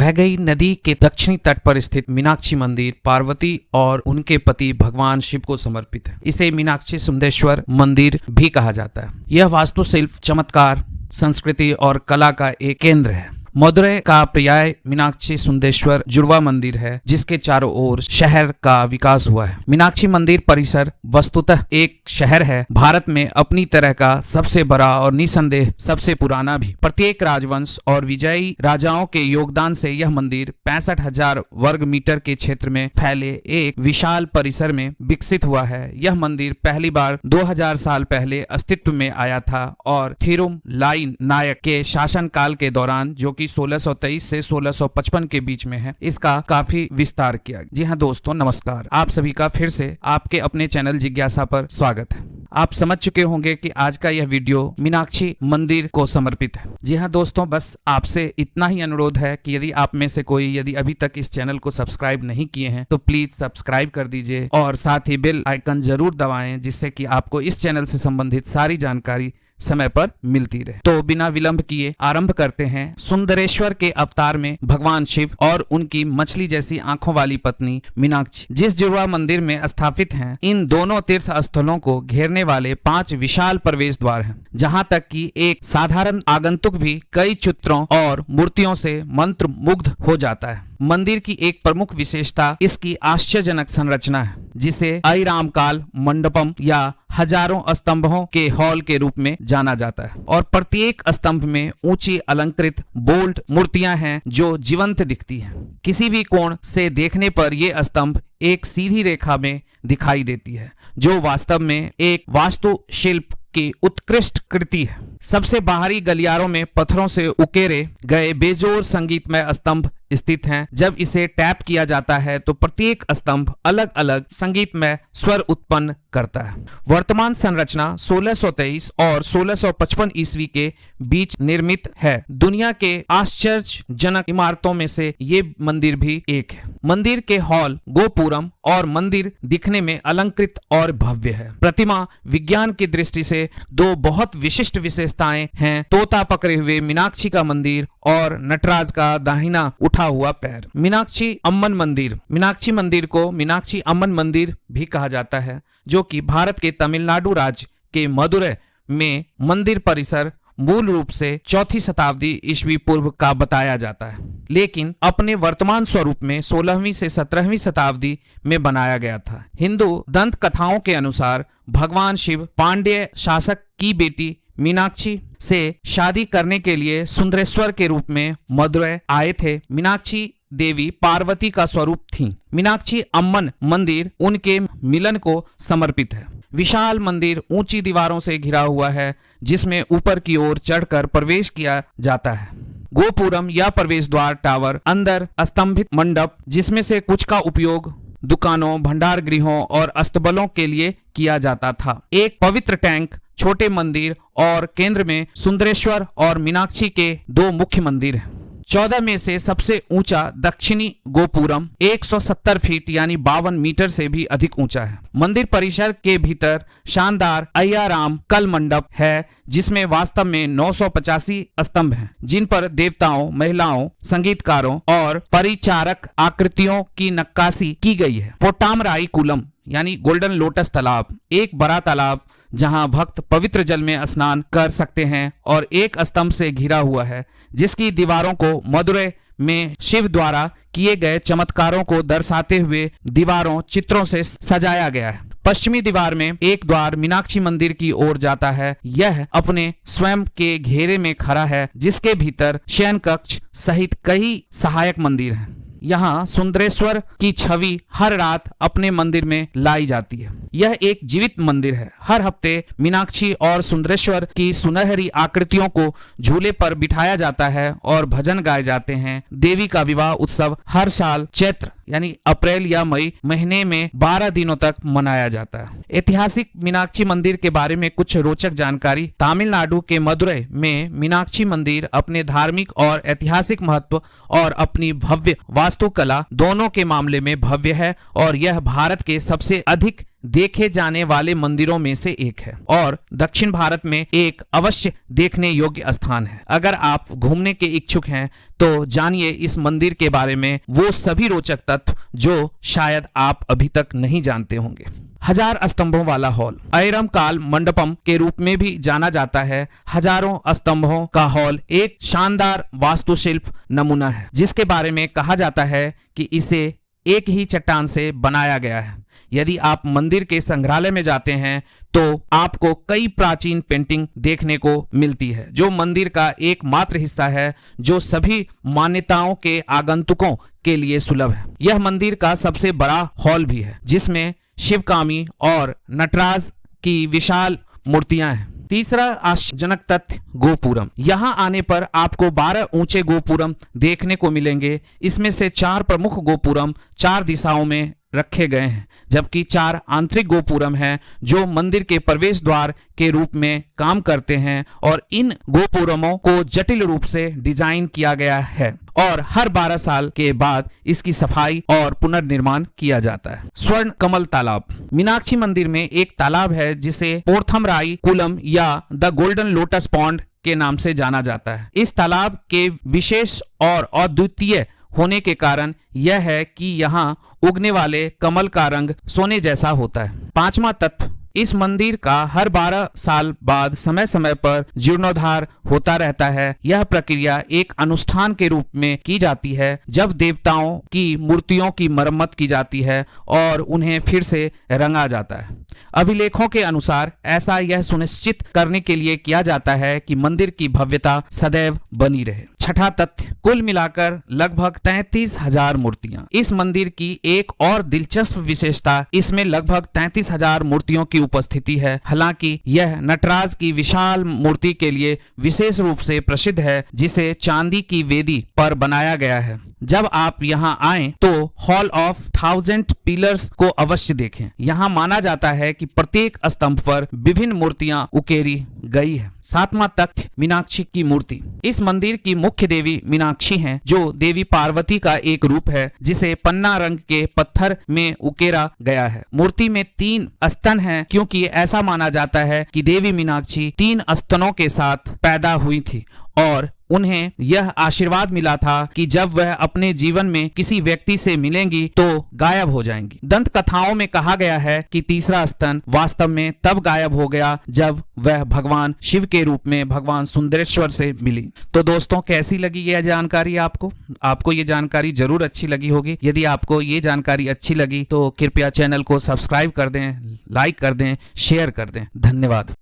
वैगई नदी के दक्षिणी तट पर स्थित मीनाक्षी मंदिर पार्वती और उनके पति भगवान शिव को समर्पित है। इसे मीनाक्षी सुंदरेश्वर मंदिर भी कहा जाता है। यह वास्तुशिल्प, चमत्कार, संस्कृति और कला का एक केंद्र है। मदुरै का पर्याय मीनाक्षी सुंदरेश्वर जुड़वा मंदिर है, जिसके चारों ओर शहर का विकास हुआ है। मीनाक्षी मंदिर परिसर वस्तुतः एक शहर है, भारत में अपनी तरह का सबसे बड़ा और निसंदेह सबसे पुराना भी। प्रत्येक राजवंश और विजयी राजाओं के योगदान से यह मंदिर 65,000 वर्ग मीटर के क्षेत्र में फैले एक विशाल परिसर में विकसित हुआ है। यह मंदिर पहली बार 2000 साल पहले अस्तित्व में आया था और थिरुमलाई नायक के शासनकाल के दौरान, जो कि 1623 से 1655 के बीच में है, इसका काफी विस्तार किया। जी हाँ दोस्तों, नमस्कार। आप सभी का फिर से आपके अपने चैनल जिज्ञासा पर स्वागत है। आप समझ चुके होंगे कि आज का यह वीडियो मीनाक्षी मंदिर को समर्पित है। जी हाँ दोस्तों, बस आपसे इतना ही अनुरोध है कि यदि आप में से कोई यदि अभी तक इस चैनल को सब्सक्राइब नहीं किए हैं तो प्लीज सब्सक्राइब कर दीजिए और साथ ही बेल आइकन जरूर दबाएं, जिससे कि आपको इस चैनल से संबंधित सारी जानकारी समय पर मिलती रहे। तो बिना विलंब किए आरंभ करते हैं। सुंदरेश्वर के अवतार में भगवान शिव और उनकी मछली जैसी आंखों वाली पत्नी मीनाक्षी जिस जुड़वा मंदिर में स्थापित हैं, इन दोनों तीर्थ स्थलों को घेरने वाले 5 विशाल प्रवेश द्वार हैं, जहां तक कि एक साधारण आगंतुक भी कई चित्रों और मूर्तियों से मंत्र मुग्ध हो जाता है। मंदिर की एक प्रमुख विशेषता इसकी आश्चर्यजनक संरचना है, जिसे ऐरामकाल मंडपम या हजारों स्तंभों के हॉल के रूप में जाना जाता है। और प्रत्येक स्तंभ में ऊंची अलंकृत बोल्ट मूर्तियां हैं जो जीवंत दिखती हैं। किसी भी कोण से देखने पर ये स्तंभ एक सीधी रेखा में दिखाई देती है, जो वास्तव में एक वास्तुशिल्प की उत्कृष्ट कृति है। सबसे बाहरी गलियारों में पत्थरों से उकेरे गए बेजोड़ संगीतमय स्तंभ स्थित हैं। जब इसे टैप किया जाता है तो प्रत्येक स्तंभ अलग अलग संगीतमय स्वर उत्पन्न करता है। वर्तमान संरचना 1623 और 1655 ईस्वी के बीच निर्मित है। दुनिया के आश्चर्यजनक इमारतों में से ये मंदिर भी एक है। मंदिर के हॉल, गोपुरम और मंदिर दिखने में अलंकृत और भव्य है। प्रतिमा विज्ञान की दृष्टि से 2 बहुत विशिष्ट विशेषताएं हैं: तोता पकड़े हुए मीनाक्षी का मंदिर और नटराज का दाहिना उठा हुआ पैर। मीनाक्षी अम्मन मंदिर। मीनाक्षी मंदिर को मीनाक्षी अम्मन मंदिर भी कहा जाता है, जो कि भारत के तमिलनाडु राज्य के मदुरै में मंदिर परिसर मूल रूप से 4वीं शताब्दी ईस्वी पूर्व का बताया जाता है, लेकिन अपने वर्तमान स्वरूप में 16वीं से 17वीं शताब्दी में बनाया गया था। हिंदू दंत कथाओं के अनुसार भगवान शिव पांड्य शासक की बेटी मीनाक्षी से शादी करने के लिए सुंदरेश्वर के रूप में मदुरै आए थे। मीनाक्षी देवी पार्वती का स्वरूप थीं। मीनाक्षी अम्मन मंदिर उनके मिलन को समर्पित है। विशाल मंदिर ऊंची दीवारों से घिरा हुआ है, जिसमें ऊपर की ओर चढ़कर प्रवेश किया जाता है। गोपुरम या प्रवेश द्वार टावर, अंदर स्तंभित मंडप, जिसमें से कुछ का उपयोग दुकानों, भंडार गृहों और अस्तबलों के लिए किया जाता था। एक पवित्र टैंक, छोटे मंदिर और केंद्र में सुंदरेश्वर और मीनाक्षी के 2 मुख्य मंदिर हैं। 14 में से सबसे ऊंचा दक्षिणी गोपुरम 170 फीट यानी 52 मीटर से भी अधिक ऊंचा है। मंदिर परिसर के भीतर शानदार अय्याराम कल मंडप है, जिसमें वास्तव में 985 स्तंभ हैं, जिन पर देवताओं, महिलाओं, संगीतकारों और परिचारक आकृतियों की नक्काशी की गई है। पोट्टामराई कुलम यानी गोल्डन लोटस तालाब, एक बड़ा तालाब जहां भक्त पवित्र जल में स्नान कर सकते हैं और एक स्तंभ से घिरा हुआ है, जिसकी दीवारों को मदुरै में शिव द्वारा किए गए चमत्कारों को दर्शाते हुए दीवारों चित्रों से सजाया गया है। पश्चिमी दीवार में एक द्वार मीनाक्षी मंदिर की ओर जाता है। यह अपने स्वयं के घेरे में खड़ा है, जिसके भीतर शयन कक्ष सहित कई सहायक मंदिर हैं। यहाँ सुंदरेश्वर की छवि हर रात अपने मंदिर में लाई जाती है। यह एक जीवित मंदिर है। हर हफ्ते मीनाक्षी और सुंदरेश्वर की सुनहरी आकृतियों को झूले पर बिठाया जाता है और भजन गाए जाते हैं। देवी का विवाह उत्सव हर साल चैत्र यानी अप्रैल या मई महीने में 12 दिनों तक मनाया जाता है। ऐतिहासिक मीनाक्षी मंदिर के बारे में कुछ रोचक जानकारी। तमिलनाडु के मदुरै में मीनाक्षी मंदिर अपने धार्मिक और ऐतिहासिक महत्व और अपनी भव्य वास्तुकला दोनों के मामले में भव्य है और यह भारत के सबसे अधिक देखे जाने वाले मंदिरों में से एक है और दक्षिण भारत में एक अवश्य देखने योग्य स्थान है। अगर आप घूमने के इच्छुक हैं तो जानिए इस मंदिर के बारे में वो सभी रोचक तथ्य जो शायद आप अभी तक नहीं जानते होंगे। 1000 स्तंभों वाला हॉल ऐरम काल मंडपम के रूप में भी जाना जाता है। हजारों स्तंभों का हॉल एक शानदार वास्तुशिल्प नमूना है जिसके बारे में कहा जाता है कि इसे एक ही चट्टान से बनाया गया है। यदि आप मंदिर के संग्रहालय में जाते हैं तो आपको कई प्राचीन पेंटिंग देखने को मिलती है जो मंदिर का एकमात्र हिस्सा है जो सभी मान्यताओं के आगंतुकों के लिए सुलभ है। यह मंदिर का सबसे बड़ा हॉल भी है जिसमें शिवकामी और नटराज की विशाल मूर्तियां हैं। तीसरा आश्चर्यजनक तथ्य गोपुरम। यहाँ आने पर आपको 12 ऊंचे गोपुरम देखने को मिलेंगे। इसमें से 4 प्रमुख गोपुरम 4 दिशाओं में रखे गए हैं जबकि 4 आंतरिक गोपुरम हैं जो मंदिर के प्रवेश द्वार के रूप में काम करते हैं और इन गोपुरमों को जटिल रूप से डिजाइन किया गया है और हर 12 साल के बाद इसकी सफाई और पुनर्निर्माण किया जाता है। स्वर्ण कमल तालाब। मीनाक्षी मंदिर में एक तालाब है जिसे पोर्थमराई कुलम या द गोल्डन लोटस पॉन्ड के नाम से जाना जाता है। इस तालाब के विशेष और अद्वितीय होने के कारण यह है कि यहाँ उगने वाले कमल का रंग सोने जैसा होता है। 5वां तत्व, इस मंदिर का हर 12 साल बाद समय समय पर जीर्णोद्धार होता रहता है। यह प्रक्रिया एक अनुष्ठान के रूप में की जाती है जब देवताओं की मूर्तियों की मरम्मत की जाती है और उन्हें फिर से रंगा जाता है। अभिलेखों के अनुसार ऐसा यह सुनिश्चित करने के लिए किया जाता है कि मंदिर की भव्यता सदैव बनी रहे। 6वां तथ्य, कुल मिलाकर लगभग 33,000 मूर्तियां। इस मंदिर की एक और दिलचस्प विशेषता इसमें लगभग 33,000 मूर्तियों की उपस्थिति है। हालांकि यह नटराज की विशाल मूर्ति के लिए विशेष रूप से प्रसिद्ध है जिसे चांदी की वेदी पर बनाया गया है। जब आप यहां आएं तो हॉल ऑफ 1000 पिलर्स को अवश्य देखें। यहां माना जाता है कि प्रत्येक स्तंभ पर विभिन्न मूर्तियां उकेरी गई है। 7वां तथ्य, मीनाक्षी की मूर्ति। इस मंदिर की मुख्य देवी मीनाक्षी हैं जो देवी पार्वती का एक रूप है जिसे पन्ना रंग के पत्थर में उकेरा गया है। मूर्ति में 3 स्तन हैं क्योंकि ऐसा माना जाता है कि देवी मीनाक्षी 3 स्तनों के साथ पैदा हुई थी और उन्हें यह आशीर्वाद मिला था कि जब वह अपने जीवन में किसी व्यक्ति से मिलेंगी तो गायब हो जाएंगी। दंत कथाओं में कहा गया है कि तीसरा स्तन वास्तव में तब गायब हो गया जब वह भगवान शिव के रूप में भगवान सुंदरेश्वर से मिली। तो दोस्तों, कैसी लगी यह जानकारी आपको ये जानकारी जरूर अच्छी लगी होगी। यदि आपको ये जानकारी अच्छी लगी तो कृपया चैनल को सब्सक्राइब कर दें, लाइक कर दें, शेयर कर दें। धन्यवाद।